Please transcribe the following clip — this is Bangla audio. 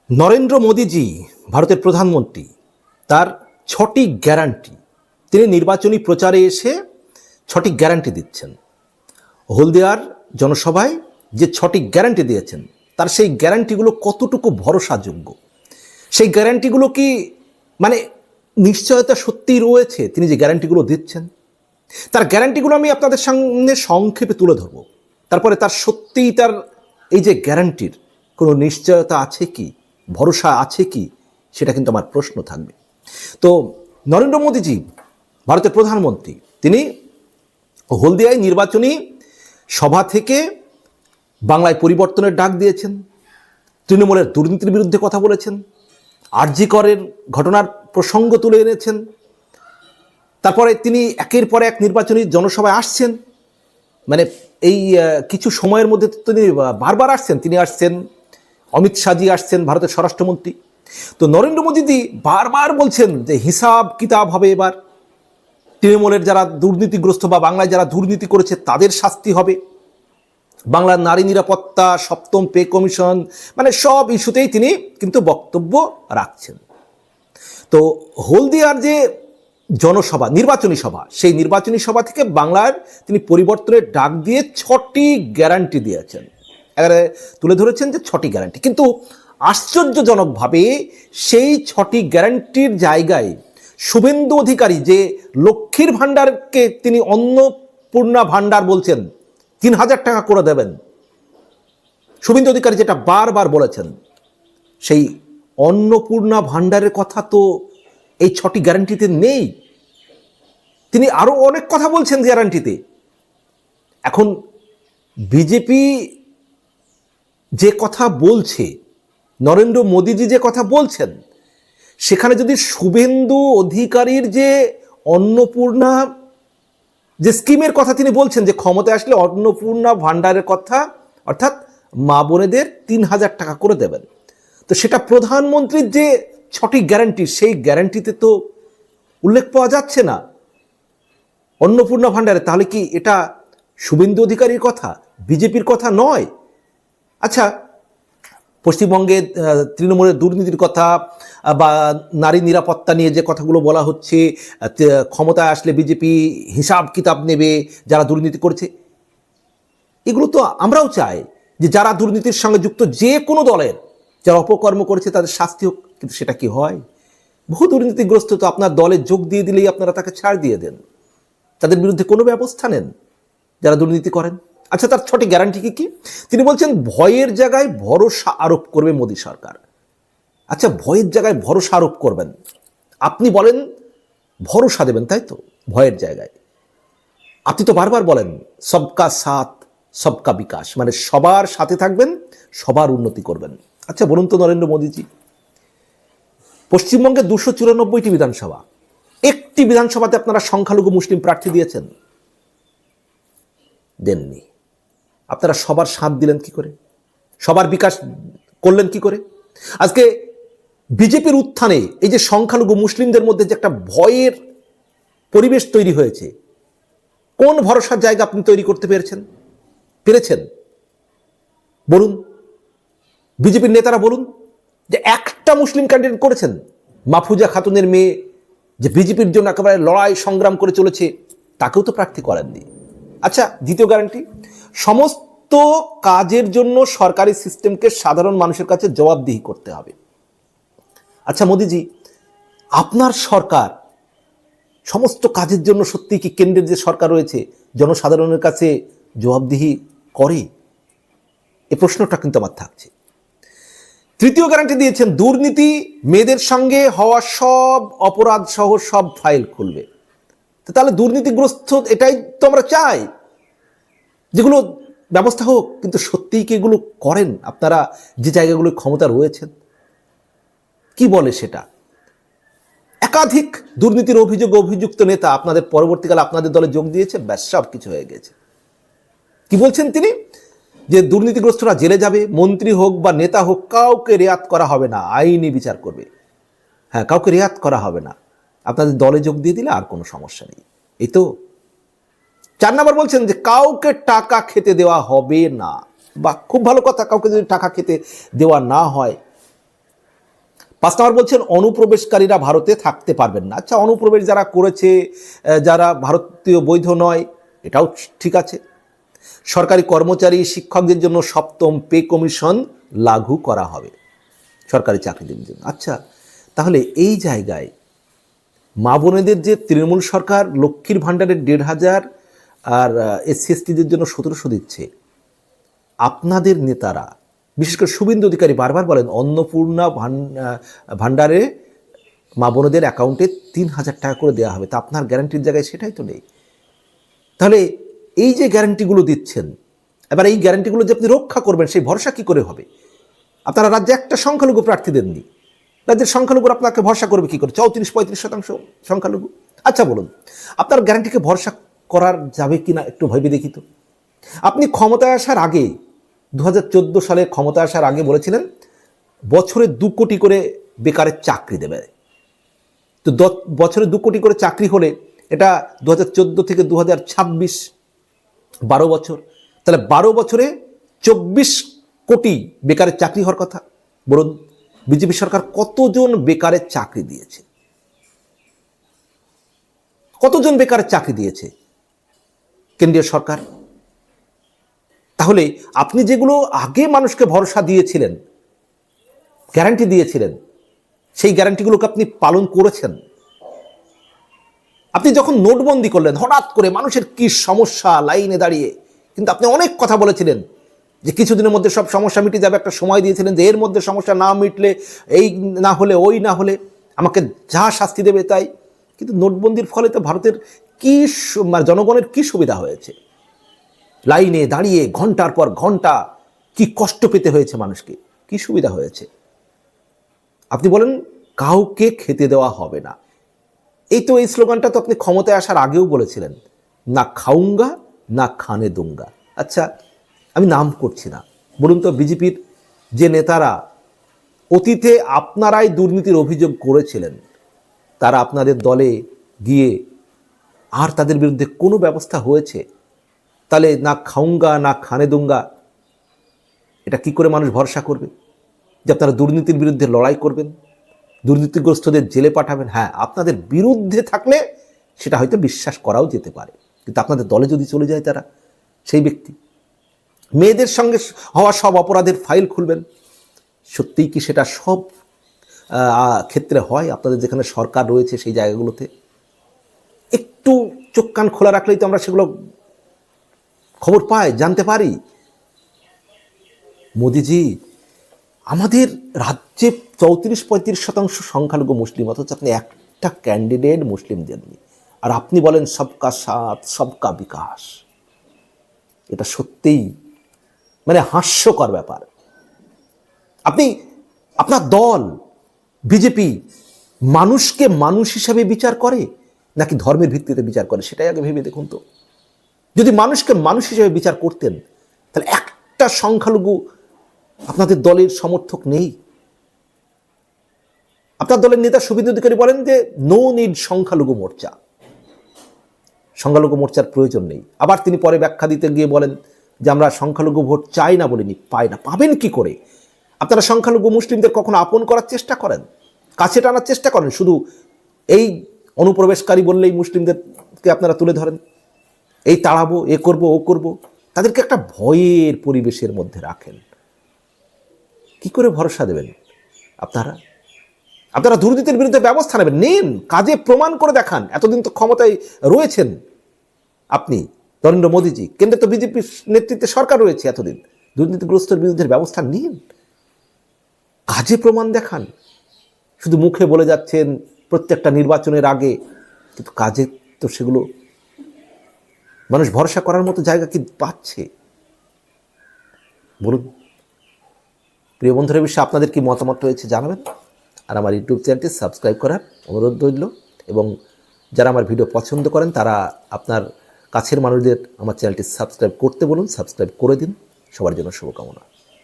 নরেন্দ্র মোদীজি ভারতের প্রধানমন্ত্রী, তার ৬টি গ্যারান্টি তিনি নির্বাচনী প্রচারে এসে ৬টি গ্যারান্টি দিচ্ছেন। হলদিয়ার জনসভায় যে ৬টি গ্যারান্টি দিয়েছেন, তার সেই গ্যারান্টিগুলো কতটুকু ভরসাযোগ্য, সেই গ্যারান্টিগুলো কি মানে নিশ্চয়তা সত্যিই রয়েছে তিনি যে গ্যারান্টিগুলো দিচ্ছেন? তার গ্যারান্টিগুলো আমি আপনাদের সামনে সংক্ষেপে তুলে ধরব। তারপরে তার সত্যিই তার এই যে গ্যারান্টির কোনো নিশ্চয়তা আছে কি, ভরসা আছে কি, সেটা কিন্তু আমার প্রশ্ন থাকবে। তো নরেন্দ্র মোদীজি ভারতের প্রধানমন্ত্রী, তিনি হলদিয়ায় নির্বাচনী সভা থেকে বাংলায় পরিবর্তনের ডাক দিয়েছেন, তৃণমূলের দুর্নীতির বিরুদ্ধে কথা বলেছেন, আরজি করের ঘটনার প্রসঙ্গ তুলে এনেছেন। তারপরে তিনি একের পর এক নির্বাচনী জনসভায় আসছেন, মানে এই কিছু সময়ের মধ্যে তিনি বারবার আসছেন। তিনি আসছেন, অমিত শাহজি আসছেন, ভারতের স্বরাষ্ট্রমন্ত্রী। তো নরেন্দ্র মোদীজি বারবার বলছেন যে হিসাব কিতাব হবে, এবার তৃণমূলের যারা দুর্নীতিগ্রস্ত বা বাংলায় যারা দুর্নীতি করেছে তাদের শাস্তি হবে, বাংলার নারী নিরাপত্তা, সপ্তম পে কমিশন, মানে সব ইস্যুতেই তিনি কিন্তু বক্তব্য রাখছেন। তো হলদিয়ার যে জনসভা, নির্বাচনী সভা, সেই নির্বাচনী সভা থেকে বাংলার তিনি পরিবর্তনের ডাক দিয়ে ৬টি গ্যারান্টি দিয়েছেন। এবারে তুলে ধরেছেন যে ৬টি গ্যারান্টি, কিন্তু আশ্চর্যজনকভাবে সেই ৬টি গ্যারান্টির জায়গায় শুভেন্দু অধিকারী যে লক্ষ্মীর ভাণ্ডারকে তিনি অন্নপূর্ণা ভাণ্ডার বলছেন, ৩,০০০ টাকা করে দেবেন, শুভেন্দু অধিকারী যেটা বারবার বলেছেন, সেই অন্নপূর্ণা ভাণ্ডারের কথা তো এই ৬টি গ্যারান্টিতে নেই। তিনি আরও অনেক কথা বলছেন গ্যারান্টিতে। এখন বিজেপি যে কথা বলছে, নরেন্দ্র মোদীজি যে কথা বলছেন, সেখানে যদি শুভেন্দু অধিকারীর যে অন্নপূর্ণা যে স্কিমের কথা তিনি বলছেন, যে ক্ষমতায় আসলে অন্নপূর্ণা ভাণ্ডারের কথা, অর্থাৎ মা বোনেদের ৩,০০০ টাকা করে দেবেন, তো সেটা প্রধানমন্ত্রীর যে ৬টি গ্যারান্টি, সেই গ্যারান্টিতে তো উল্লেখ পাওয়া যাচ্ছে না অন্নপূর্ণা ভাণ্ডারে। তাহলে কি এটা শুভেন্দু অধিকারীর কথা, বিজেপির কথা নয়? আচ্ছা, পশ্চিমবঙ্গে তৃণমূলের দুর্নীতির কথা বা নারী নিরাপত্তা নিয়ে যে কথাগুলো বলা হচ্ছে, ক্ষমতায় আসলে বিজেপি হিসাব কিতাব নেবে যারা দুর্নীতি করেছে, এগুলো তো আমরাও চাই যে যারা দুর্নীতির সঙ্গে যুক্ত যে কোনো দলের যারা অপকর্ম করেছে তাদের শাস্তি হোক, কিন্তু সেটা কি হয়? বহু দুর্নীতিগ্রস্ত তো আপনার দলে যোগ দিয়ে দিলেই আপনারা তাকে ছাড় দিয়ে দেন, তাদের বিরুদ্ধে কোনো ব্যবস্থা নেন যারা দুর্নীতি করেন। আচ্ছা, তার ৬টি গ্যারান্টি কি কি? তিনি বলছেন ভয়ের জায়গায় ভরসা আরোপ করবে মোদী সরকার। আচ্ছা, ভয়ের জায়গায় ভরসা আরোপ করবেন, আপনি বলেন ভরসা দেবেন, তাই তো? ভয়ের জায়গায় আপনি তো বারবার বলেন সবকা সাথ সবকা বিকাশ, মানে সবার সাথে থাকবেন, সবার উন্নতি করবেন। আচ্ছা বলুন তো নরেন্দ্র মোদীজি, পশ্চিমবঙ্গে ২৯৪টি বিধানসভা, একটি বিধানসভাতে আপনারা সংখ্যালঘু মুসলিম প্রার্থী দিয়েছেন? দেননি। আপনারা সবার সাথ দিলেন কি করে? সবার বিকাশ করলেন কি করে? আজকে বিজেপির উত্থানে এই যে সংখ্যালঘু মুসলিমদের মধ্যে যে একটা ভয়ের পরিবেশ তৈরি হয়েছে, কোন ভরসার জায়গা আপনি তৈরি করতে পেরেছেন? বলুন, বিজেপির নেতারা বলুন যে একটা মুসলিম ক্যান্ডিডেট করেছেন, মাহফুজা খাতুনের মেয়ে যে বিজেপির জন্য একেবারে লড়াই সংগ্রাম করে চলেছে, তাকেও তো প্রার্থী করেননি। আচ্ছা, দ্বিতীয় গ্যারান্টি, সমস্ত কাজের জন্য সরকারি সিস্টেমকে সাধারণ মানুষের কাছে জবাবদিহি করতে হবে। আচ্ছা মোদিজি, আপনার সরকার সমস্ত কাজের জন্য সত্যি কি কেন্দ্রের যে সরকার রয়েছে জনসাধারণের কাছে জবাবদিহি করে? এই প্রশ্নটা কিন্তু আমার থাকছে। তৃতীয় গ্যারান্টি দিয়েছেন দুর্নীতি, মেয়েদের সঙ্গে হওয়া সব অপরাধ সহ সব ফাইল খুলবে। তাহলে দুর্নীতিগ্রস্ত, এটাই তো আমরা চাই, যেগুলো ব্যবস্থা হোক। কিন্তু সত্যিই কি এগুলো করেন আপনারা যে জায়গাগুলো ক্ষমতা রয়েছেন? কি বলে সেটা? একাধিক দুর্নীতির অভিযুক্ত নেতা আপনাদের পরবর্তীকালে আপনাদের দলে যোগ দিয়েছে, ব্যাস সব কিছু হয়ে গেছে। কি বলছেন তিনি? যে দুর্নীতিগ্রস্তরা জেলে যাবে, মন্ত্রী হোক বা নেতা হোক, কাউকে রেয়াত করা হবে না, আইনি বিচার করবে। হ্যাঁ, কাউকে রেয়াত করা হবে না, আপনাদের দলে যোগ দিয়ে দিলে আর কোনো সমস্যা নেই। এই তো 4 নম্বর বলছেন যে কাউকে টাকা খেতে দেওয়া হবে না। বা খুব ভালো কথা, কাউকে যদি টাকা খেতে দেওয়া না হয় 5 নম্বর বলছেন অনুপ্রবেশকারীরা ভারতে থাকতে পারবেন না। আচ্ছা, অনুপ্রবেশ যারা করেছে, যারা ভারতীয় বৈধ নয়, এটাও ঠিক আছে। সরকারি কর্মচারী শিক্ষকদের জন্য 7ম পে কমিশন লাগু করা হবে সরকারি চাকরিদের জন্য। আচ্ছা, তাহলে এই জায়গায় মা বোনেদের যে তৃণমূল সরকার লক্ষ্মীর ভাণ্ডারের 1,500 আর SC STদের জন্য 1700 দিচ্ছে, আপনাদের নেতারা বিশেষ করে শুভেন্দু অধিকারী বারবার বলেন অন্নপূর্ণা ভাণ্ডারে মা বোনেদের অ্যাকাউন্টে 3,000 টাকা করে দেওয়া হবে। তা আপনার গ্যারান্টির জায়গায় সেটাই তো নেই। তাহলে এই যে গ্যারান্টিগুলো দিচ্ছেন, এবার এই গ্যারান্টিগুলো যে আপনি রক্ষা করবেন সেই ভরসা কী করে হবে? আপনারা রাজ্যে একটা সংখ্যালঘু প্রার্থী দেননি, রাজ্যের সংখ্যালঘুরা আপনাকে ভরসা করবে কী করে? 34-35% সংখ্যালঘু। আচ্ছা বলুন, আপনার গ্যারান্টিকে ভরসা করার যাবে কি না একটু ভেবে দেখি তো। আপনি ক্ষমতায় আসার আগে 2014 সালে ক্ষমতায় আসার আগে বলেছিলেন বছরে 2 কোটি করে বেকারের চাকরি দেবে। তো বছরে 2 কোটি করে চাকরি হলে এটা 2014 থেকে 2026 12 বছর, তাহলে 12 বছরে 24 কোটি বেকারের চাকরি হওয়ার কথা। বলুন, বিজেপি সরকার কতজন বেকারের চাকরি দিয়েছে? কতজন বেকারের চাকরি দিয়েছে কেন্দ্রীয় সরকার? তাহলে আপনি যেগুলো আগে মানুষকে ভরসা দিয়েছিলেন, গ্যারান্টি দিয়েছিলেন, সেই গ্যারান্টিগুলোকে আপনি পালন করেছেন? আপনি যখন নোটবন্দি করলেন হঠাৎ করে মানুষের কি সমস্যা লাইনে দাঁড়িয়ে, কিন্তু আপনি অনেক কথা বলেছিলেন যে কিছুদিনের মধ্যে সব সমস্যা মিটে যাবে, একটা সময় দিয়েছিলেন যে এর মধ্যে সমস্যা না মিটলে, এই না হলে ওই না হলে আমাকে যা শাস্তি দেবে তাই। কিন্তু নোটবন্দির ফলে তো ভারতের কি জনগণের কি সুবিধা হয়েছে? লাইনে দাঁড়িয়ে ঘন্টার পর ঘন্টা কি কষ্ট পেতে হয়েছে মানুষকে, কি সুবিধা হয়েছে? আপনি বলেন কাউকে খেতে দেওয়া হবে না। এই স্লোগানটা তো আপনি ক্ষমতায় আসার আগেও বলেছিলেন, না খাউঙ্গা না খানে দুঙ্গা। আচ্ছা, আমি নাম করছি না, বলুন তো বিজেপির যে নেতারা অতীতে আপনারাই দুর্নীতির অভিযোগ করেছিলেন, তারা আপনাদের দলে গিয়ে আর তাদের বিরুদ্ধে কোনো ব্যবস্থা হয়েছে? তাহলে না খাউঙ্গা না খানে দুঙ্গা, এটা কি করে মানুষ ভরসা করবে যে আপনারা দুর্নীতির বিরুদ্ধে লড়াই করবেন, দুর্নীতিগ্রস্তদের জেলে পাঠাবেন? হ্যাঁ, আপনাদের বিরুদ্ধে থাকলে সেটা হয়তো বিশ্বাস করাও যেতে পারে, কিন্তু আপনাদের দলে যদি চলে যায় তারা, সেই ব্যক্তি মেয়েদের সঙ্গে হওয়া সব অপরাধের ফাইল খুলবেন। সত্যিই কি সেটা সব ক্ষেত্রে হয়? আপনাদের যেখানে সরকার রয়েছে সেই জায়গাগুলোতে একটু চোখ কান খোলা রাখলেই তো আমরা সেগুলো খবর পাই, জানতে পারি। মোদিজি, আমাদের রাজ্যে 34-35% সংখ্যালঘু মুসলিম, অথচ আপনি একটা ক্যান্ডিডেট মুসলিম দেননি, আর আপনি বলেন সবকা সাথ সবকা বিকাশ। এটা সত্যিই মানে হাস্যকর ব্যাপার। আপনি, আপনার দল বিজেপি মানুষকে মানুষ হিসাবে বিচার করে নাকি ধর্মের ভিত্তিতে বিচার করে, সেটাই আগে ভেবে দেখুন তো। যদি মানুষকে মানুষ হিসেবে বিচার করতেন তাহলে একটা সংখ্যালঘু আপনাদের দলের সমর্থক নেই। আপনার দলের নেতা শুভেন্দু অধিকারী বলেন যে নো নিড সংখ্যালঘু মোর্চা, সংখ্যালঘু মোর্চার প্রয়োজন নেই। আবার তিনি পরে ব্যাখ্যা দিতে গিয়ে বলেন যে আমরা সংখ্যালঘু ভোট চাই না বলিনি, পাই না। পাবেন কি করে? আপনারা সংখ্যালঘু মুসলিমদের কখনো আপন করার চেষ্টা করেন, কাছে টানার চেষ্টা করেন? শুধু এই অনুপ্রবেশকারী বললেই মুসলিমদেরকে আপনারা তুলে ধরেন, এই তাড়াবো, এ করব, ও করব। তাদেরকে একটা ভয়ের পরিবেশের মধ্যে রাখেন। কি করে ভরসা দেবেন আপনারা? আপনারা দুর্নীতির বিরুদ্ধে ব্যবস্থা নেবেন, নিন, কাজে প্রমাণ করে দেখান। এতদিন তো ক্ষমতায় রয়েছেন আপনি, নরেন্দ্র মোদীজি, কেন্দ্রে তো বিজেপির নেতৃত্বে সরকার রয়েছে এতদিন। দুর্নীতিগ্রস্তের বিরুদ্ধে ব্যবস্থা নিন, কাজে প্রমাণ দেখান। শুধু মুখে বলে যাচ্ছেন প্রত্যেকটা নির্বাচনের আগে, কিন্তু কাজে তো সেগুলো মানুষ ভরসা করার মতো জায়গা কি পাচ্ছে? বলুন। প্রিয় বন্ধুরা, বিষয়ে আপনাদের কি মতামত রয়েছে জানাবেন, আর আমার ইউটিউব চ্যানেলটি সাবস্ক্রাইব করার অনুরোধ রইল। এবং যারা আমার ভিডিও পছন্দ করেন তারা আপনার কাছের মানুষদের আমার চ্যানেলটি সাবস্ক্রাইব করতে বলুন, সাবস্ক্রাইব করে দিন। সবার জন্য শুভকামনা।